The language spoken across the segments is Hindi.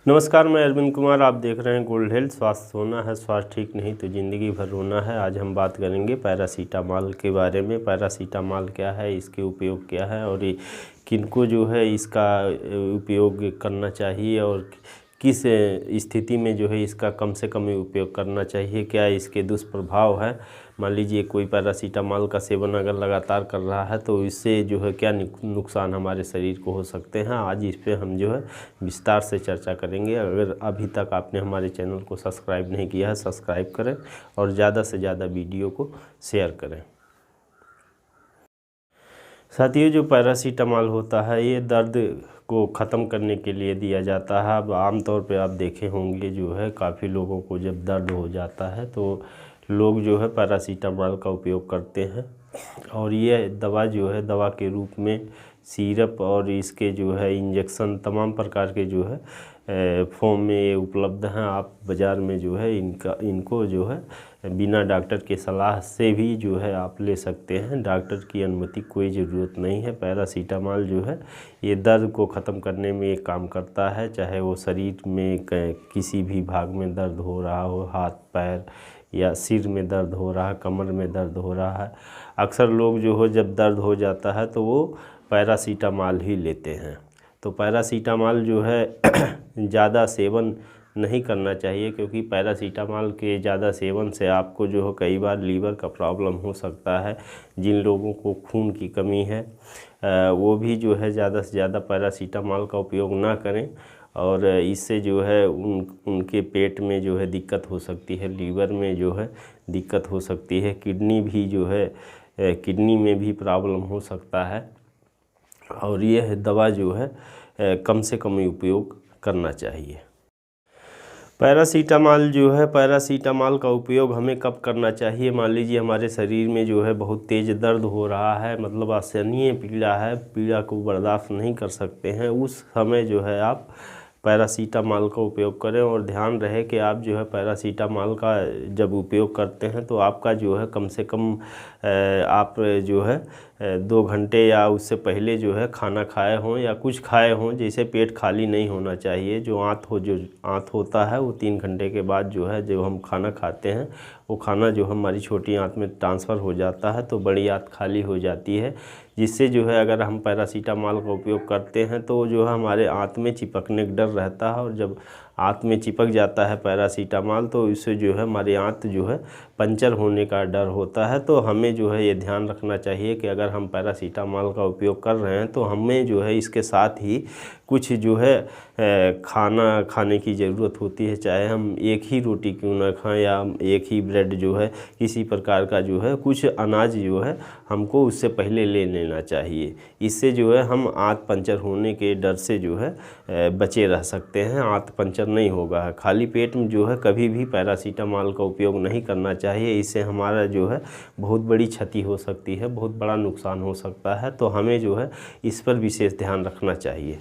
नमस्कार, मैं अरविंद कुमार। आप देख रहे हैं गोल्ड हेल्थ। स्वास्थ्य सोना है, स्वास्थ्य ठीक नहीं तो ज़िंदगी भर रोना है। आज हम बात करेंगे पैरासीटामॉल के बारे में। पैरासीटामॉल क्या है, इसके उपयोग क्या है और ये किनको जो है इसका उपयोग करना चाहिए और किस स्थिति में जो है इसका कम से कम उपयोग करना चाहिए, क्या इसके दुष्प्रभाव है। मान लीजिए कोई पैरासीटामॉल का सेवन अगर लगातार कर रहा है तो इससे जो है क्या नुकसान हमारे शरीर को हो सकते हैं। आज इस पे हम जो है विस्तार से चर्चा करेंगे। अगर अभी तक आपने हमारे चैनल को सब्सक्राइब नहीं किया है, सब्सक्राइब करें और ज़्यादा से ज़्यादा वीडियो को शेयर करें। साथियों, जो पैरासीटामॉल होता है ये दर्द को ख़त्म करने के लिए दिया जाता है। अब आमतौर पे आप देखे होंगे जो है काफ़ी लोगों को जब दर्द हो जाता है तो लोग जो है पैरासीटामॉल का उपयोग करते हैं और ये दवा जो है दवा के रूप में सिरप और इसके जो है इंजेक्शन तमाम प्रकार के जो है फॉर्म में ये उपलब्ध हैं। आप बाज़ार में जो है इनको जो है बिना डॉक्टर के सलाह से भी जो है आप ले सकते हैं। डॉक्टर की अनुमति कोई ज़रूरत नहीं है। पैरासीटामॉल जो है ये दर्द को ख़त्म करने में एक काम करता है, चाहे वो शरीर में किसी भी भाग में दर्द हो रहा हो, हाथ पैर या सिर में दर्द हो रहा है, कमर में दर्द हो रहा है। अक्सर लोग जो हो जब दर्द हो जाता है तो वो पैरासीटामॉल ही लेते हैं। तो पैरासीटामॉल जो है ज़्यादा सेवन नहीं करना चाहिए, क्योंकि पैरासीटामॉल के ज़्यादा सेवन से आपको जो है कई बार लीवर का प्रॉब्लम हो सकता है। जिन लोगों को खून की कमी है वो भी जो है ज़्यादा से ज़्यादा पैरासीटामॉल का उपयोग ना करें और इससे जो है उनके पेट में जो है दिक्कत हो सकती है, लीवर में जो है दिक्कत हो सकती है, किडनी भी जो है किडनी में भी प्रॉब्लम हो सकता है। और यह दवा जो है कम से कम उपयोग करना चाहिए। पैरासीटामॉल जो है पैरासीटामॉल का उपयोग हमें कब करना चाहिए। मान लीजिए हमारे शरीर में जो है बहुत तेज़ दर्द हो रहा है, मतलब असहनीय पीड़ा है, पीड़ा को बर्दाश्त नहीं कर सकते हैं, उस समय जो है आप पैरासीटामॉल का उपयोग करें। और ध्यान रहे कि आप जो है पैरासीटामॉल का जब उपयोग करते हैं तो आपका जो है कम से कम आप जो है 2 घंटे या उससे पहले जो है खाना खाए हों या कुछ खाए हों। जैसे पेट खाली नहीं होना चाहिए। जो आंत होता है वो 3 घंटे के बाद जो है जब हम खाना खाते हैं वो खाना जो हमारी छोटी आंत में ट्रांसफ़र हो जाता है तो बड़ी आंत खाली हो जाती है, जिससे जो है अगर हम पैरासीटामॉल का उपयोग करते हैं तो जो है हमारे आंत में चिपकने का डर रहता है। और जब आंत में चिपक जाता है पैरासीटामॉल तो इससे जो है हमारी आंत जो है पंचर होने का डर होता है। तो हमें जो है ये ध्यान रखना चाहिए कि अगर हम पैरासीटामॉल का उपयोग कर रहे हैं तो हमें जो है इसके साथ ही कुछ जो है खाना खाने की ज़रूरत होती है। चाहे हम एक ही रोटी क्यों ना खाएं या एक ही ब्रेड जो है किसी प्रकार का जो है कुछ अनाज जो है हमको उससे पहले ले लेना चाहिए। इससे जो है हम आंत पंचर होने के डर से जो है बचे रह सकते हैं, आंत पंचर नहीं होगा। खाली पेट में जो है कभी भी पैरासीटामॉल का उपयोग नहीं करना चाहिए। इससे हमारा जो है बहुत बड़ी क्षति हो सकती है, बहुत बड़ा नुकसान हो सकता है। तो हमें जो है इस पर विशेष ध्यान रखना चाहिए।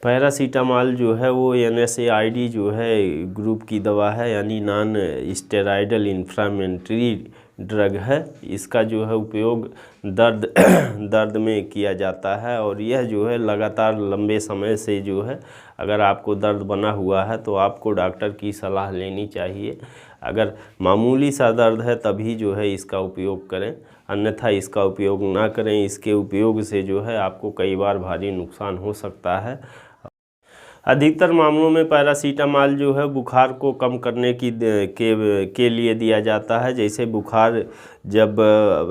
पैरासीटामॉल जो है वो NSAID जो है ग्रुप की दवा है, यानी नॉन स्टेरॉयडल इन्फ्लेमेटरी ड्रग है। इसका जो है उपयोग दर्द में किया जाता है और यह जो है लगातार लंबे समय से जो है अगर आपको दर्द बना हुआ है तो आपको डॉक्टर की सलाह लेनी चाहिए। अगर मामूली सा दर्द है तभी जो है इसका उपयोग करें, अन्यथा इसका उपयोग ना करें। इसके उपयोग से जो है आपको कई बार भारी नुकसान हो सकता है। अधिकतर मामलों में पैरासीटामॉल जो है बुखार को कम करने के लिए दिया जाता है। जैसे बुखार जब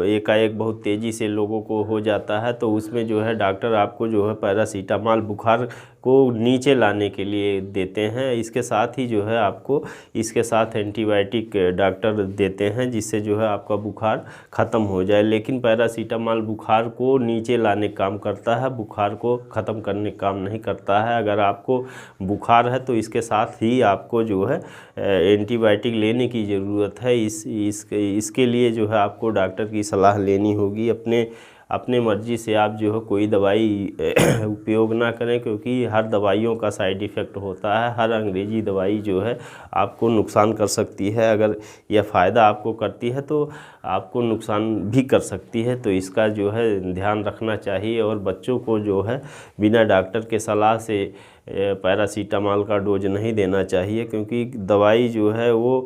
एकाएक बहुत तेज़ी से लोगों को हो जाता है तो उसमें जो है डॉक्टर आपको जो है पैरासीटामॉल बुखार को नीचे लाने के लिए देते हैं। इसके साथ ही जो है आपको इसके साथ एंटीबायोटिक डॉक्टर देते हैं, जिससे जो है आपका बुखार ख़त्म हो जाए। लेकिन पैरासीटामॉल बुखार को नीचे लाने काम करता है, बुखार को ख़त्म करने काम नहीं करता है। अगर आपको बुखार है तो इसके साथ ही आपको जो है एंटीबायोटिक लेने की ज़रूरत है। इसके लिए जो है आपको डॉक्टर की सलाह लेनी होगी। अपने मर्ज़ी से आप जो है कोई दवाई उपयोग ना करें, क्योंकि हर दवाइयों का साइड इफ़ेक्ट होता है। हर अंग्रेज़ी दवाई जो है आपको नुकसान कर सकती है। अगर यह फ़ायदा आपको करती है तो आपको नुकसान भी कर सकती है। तो इसका जो है ध्यान रखना चाहिए और बच्चों को जो है बिना डॉक्टर के सलाह से पैरासीटामॉल का डोज नहीं देना चाहिए, क्योंकि दवाई जो है वो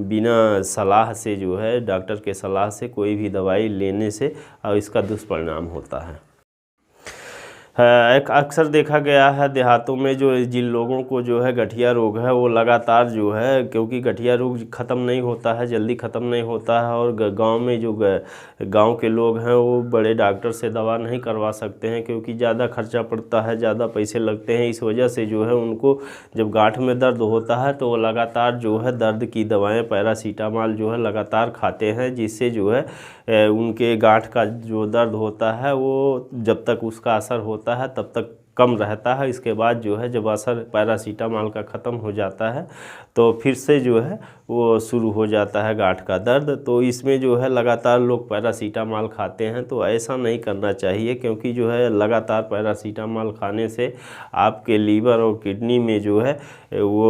बिना सलाह से जो है डॉक्टर के सलाह से कोई भी दवाई लेने से और इसका दुष्परिणाम होता है। एक अक्सर देखा गया है देहातों में जो जिन लोगों को जो है गठिया रोग है वो लगातार जो है, क्योंकि गठिया रोग ख़त्म नहीं होता है, जल्दी ख़त्म नहीं होता है और गांव में जो गांव के लोग हैं वो बड़े डॉक्टर से दवा नहीं करवा सकते हैं, क्योंकि ज़्यादा खर्चा पड़ता है, ज़्यादा पैसे लगते हैं। इस वजह से जो है उनको जब गांठ में दर्द होता है तो वो लगातार जो है दर्द की दवाएँ पैरासीटामॉल जो है लगातार खाते हैं, जिससे जो है उनके गांठ का जो दर्द होता है वो जब तक उसका असर होता है तब तक कम रहता है। इसके बाद जो है जब असर पैरासीटामॉल का ख़त्म हो जाता है तो फिर से जो है वो शुरू हो जाता है गांठ का दर्द। तो इसमें जो है लगातार लोग पैरासीटामॉल खाते हैं, तो ऐसा नहीं करना चाहिए, क्योंकि जो है लगातार पैरासीटामॉल खाने से आपके लीवर और किडनी में जो है वो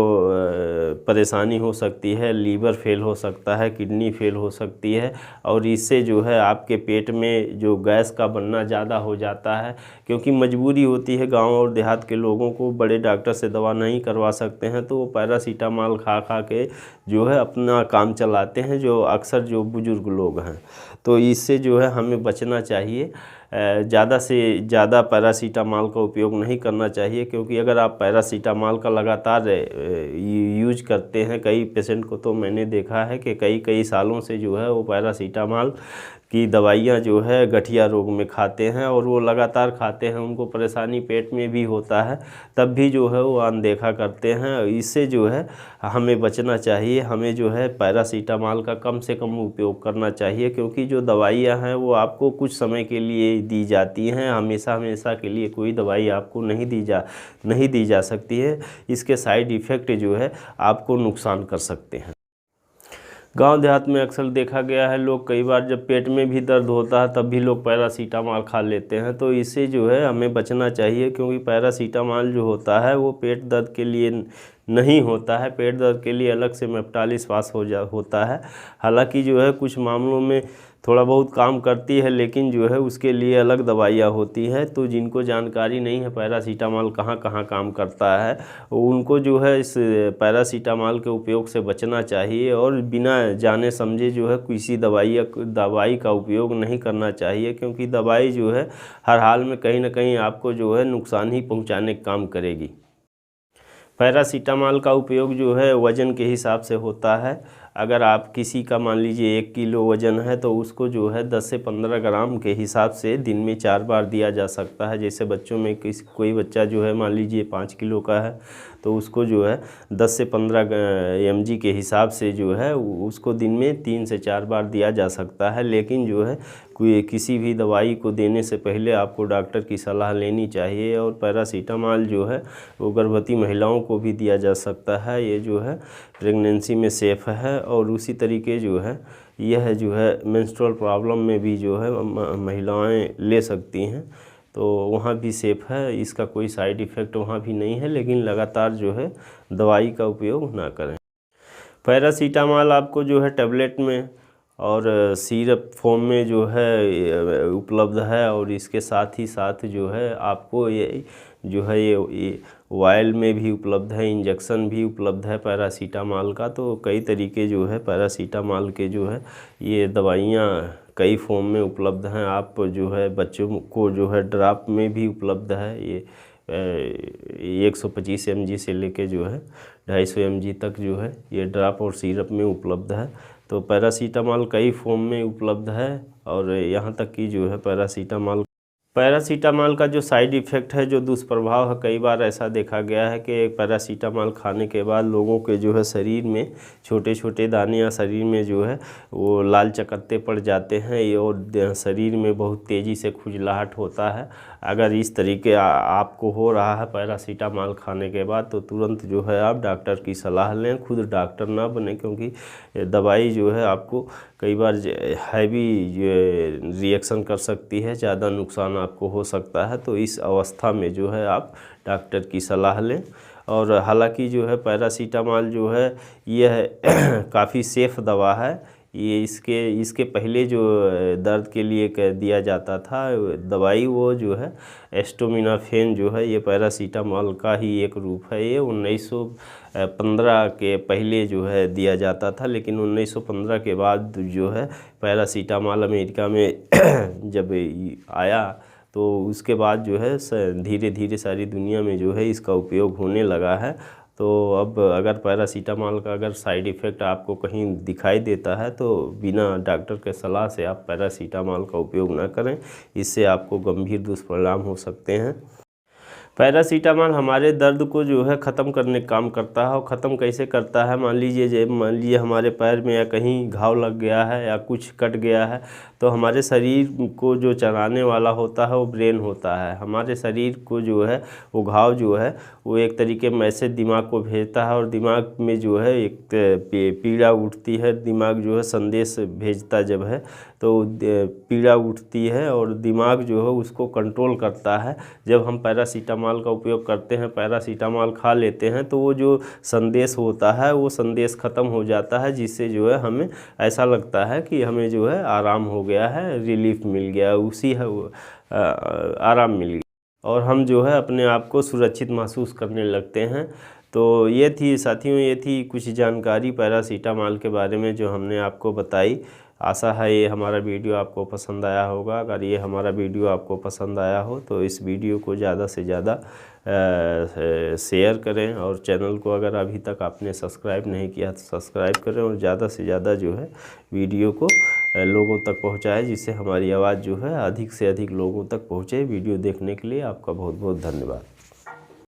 परेशानी हो सकती है, लीवर फेल हो सकता है, किडनी फेल हो सकती है और इससे जो है आपके पेट में जो गैस का बनना ज़्यादा हो जाता है, क्योंकि मजबूरी होती है गांव और देहात के लोगों को बड़े डॉक्टर से दवा नहीं करवा सकते हैं, तो वो पैरासीटामॉल खा खा के जो है अपना काम चलाते हैं, जो अक्सर जो बुज़ुर्ग लोग हैं। तो इससे जो है हमें बचना चाहिए, ज़्यादा से ज़्यादा पैरासीटामॉल का उपयोग नहीं करना चाहिए, क्योंकि अगर आप पैरासीटामॉल का लगातार यूज करते हैं, कई पेशेंट को तो मैंने देखा है कि कई सालों से जो है वो पैरासीटामॉल की दवाइयाँ जो है गठिया रोग में खाते हैं और वो लगातार खाते हैं, उनको परेशानी पेट में भी होता है, तब भी जो है वो अनदेखा करते हैं। इससे जो है हमें बचना चाहिए, हमें जो है पैरासीटामॉल का कम से कम उपयोग करना चाहिए, क्योंकि जो दवाइयाँ हैं वो आपको कुछ समय के लिए दी जाती हैं, हमेशा के लिए कोई दवाई आपको नहीं दी जा सकती है। इसके साइड इफ़ेक्ट जो है आपको नुकसान कर सकते हैं। गांव देहात में अक्सर देखा गया है लोग कई बार जब पेट में भी दर्द होता है तब भी लोग पैरासीटामॉल खा लेते हैं, तो इससे जो है हमें बचना चाहिए, क्योंकि पैरासीटामॉल जो होता है वो पेट दर्द के लिए नहीं होता है, पेट दर्द के लिए अलग से मेप्टालिस होता है। हालांकि जो है कुछ मामलों में थोड़ा बहुत काम करती है, लेकिन जो है उसके लिए अलग दवाइयाँ होती हैं। तो जिनको जानकारी नहीं है पैरासीटामॉल कहाँ कहाँ काम करता है, उनको जो है इस पैरासीटामॉल के उपयोग से बचना चाहिए और बिना जाने समझे जो है किसी दवाई का उपयोग नहीं करना चाहिए, क्योंकि दवाई जो है हर हाल में कहीं ना कहीं आपको जो है नुकसान ही पहुँचाने का काम करेगी। पैरासीटामॉल का उपयोग जो है वज़न के हिसाब से होता है। अगर आप किसी का मान लीजिए 1 किलो वज़न है तो उसको जो है 10 से 15 ग्राम के हिसाब से दिन में 4 बार दिया जा सकता है। जैसे बच्चों में कोई बच्चा जो है मान लीजिए 5 किलो का है तो उसको जो है 10 से 15 mg के हिसाब से जो है उसको दिन में 3 से 4 बार दिया जा सकता है। लेकिन जो है किसी भी दवाई को देने से पहले आपको डॉक्टर की सलाह लेनी चाहिए। और पैरासीटामॉल जो है वो गर्भवती महिलाओं को भी दिया जा सकता है, ये जो है प्रेगनेंसी में सेफ़ है। और उसी तरीके जो है यह जो है मेंस्ट्रुअल प्रॉब्लम में भी जो है महिलाएं ले सकती हैं, तो वहाँ भी सेफ़ है, इसका कोई साइड इफ़ेक्ट वहाँ भी नहीं है। लेकिन लगातार जो है दवाई का उपयोग ना करें। पैरासीटामॉल आपको जो है टैबलेट में और सिरप फॉर्म में जो है उपलब्ध है, और इसके साथ ही साथ जो है आपको ये जो है ये वायल में भी उपलब्ध है, इंजेक्शन भी उपलब्ध है पैरासीटामॉल का। तो कई तरीके जो है पैरासीटामॉल के जो है ये दवाइयाँ कई फॉर्म में उपलब्ध हैं। आप जो है बच्चों को जो है ड्रॉप में भी उपलब्ध है, ये 125 mg से लेके जो है 250 mg तक जो है ये ड्रॉप और सिरप में उपलब्ध है। तो पैरासीटामॉल कई फॉर्म में उपलब्ध है, और यहाँ तक कि जो है पैरासीटामॉल का जो साइड इफ़ेक्ट है, जो दुष्प्रभाव है, कई बार ऐसा देखा गया है कि पैरासीटामॉल खाने के बाद लोगों के जो है शरीर में छोटे छोटे दाने या शरीर में जो है वो लाल चकत्ते पड़ जाते हैं, और शरीर में बहुत तेज़ी से खुजलाहट होता है। अगर इस तरीके आपको हो रहा है पैरासीटामॉल खाने के बाद तो तुरंत जो है आप डॉक्टर की सलाह लें, खुद डॉक्टर ना बने, क्योंकि दवाई जो है आपको कई बार हैवी रिएक्शन कर सकती है, ज़्यादा नुकसान आपको हो सकता है। तो इस अवस्था में जो है आप डॉक्टर की सलाह लें। और हालांकि जो है पैरासीटामॉल जो है यह काफ़ी सेफ़ दवा है, ये इसके पहले जो दर्द के लिए दिया जाता था दवाई, वो जो है एस्टामिनोफेन जो है, ये पैरासीटामोल का ही एक रूप है। ये 1915 के पहले जो है दिया जाता था, लेकिन 1915 के बाद जो है पैरासीटामोल अमेरिका में जब आया तो उसके बाद जो है धीरे धीरे सारी दुनिया में जो है इसका उपयोग होने लगा है। तो अब अगर पैरासीटामोल का अगर साइड इफ़ेक्ट आपको कहीं दिखाई देता है तो बिना डॉक्टर के सलाह से आप पैरासीटामोल का उपयोग ना करें, इससे आपको गंभीर दुष्परिणाम हो सकते हैं। पैरासीटामोल हमारे दर्द को जो है ख़त्म करने का काम करता है। और ख़त्म कैसे करता है, मान लीजिए हमारे पैर में या कहीं घाव लग गया है या कुछ कट गया है, तो हमारे शरीर को जो चलाने वाला होता है वो ब्रेन होता है। हमारे शरीर को जो है वो घाव जो है वो एक तरीके मैसेज दिमाग को भेजता है, और दिमाग में जो है एक पीड़ा उठती है। दिमाग जो है संदेश भेजता जब है तो पीड़ा उठती है और दिमाग जो है उसको कंट्रोल करता है। जब हम पैरासीटामोल का उपयोग करते हैं, पैरासीटामोल खा लेते हैं, तो वो जो संदेश होता है वो संदेश ख़त्म हो जाता है, जिससे जो है हमें ऐसा लगता है कि हमें जो है आराम हो गया है, रिलीफ मिल गया, उसी है आराम मिल गया, और हम जो है अपने आप को सुरक्षित महसूस करने लगते हैं। तो ये थी साथियों, ये थी कुछ जानकारी पैरासीटामोल के बारे में जो हमने आपको बताई। आशा है ये हमारा वीडियो आपको पसंद आया होगा। अगर ये हमारा वीडियो आपको पसंद आया हो तो इस वीडियो को ज़्यादा से ज़्यादा शेयर करें, और चैनल को अगर अभी तक आपने सब्सक्राइब नहीं किया तो सब्सक्राइब करें, और ज़्यादा से ज़्यादा जो है वीडियो को लोगों तक पहुंचाएं, जिससे हमारी आवाज़ जो है अधिक से अधिक लोगों तक पहुंचे। वीडियो देखने के लिए आपका बहुत बहुत धन्यवाद।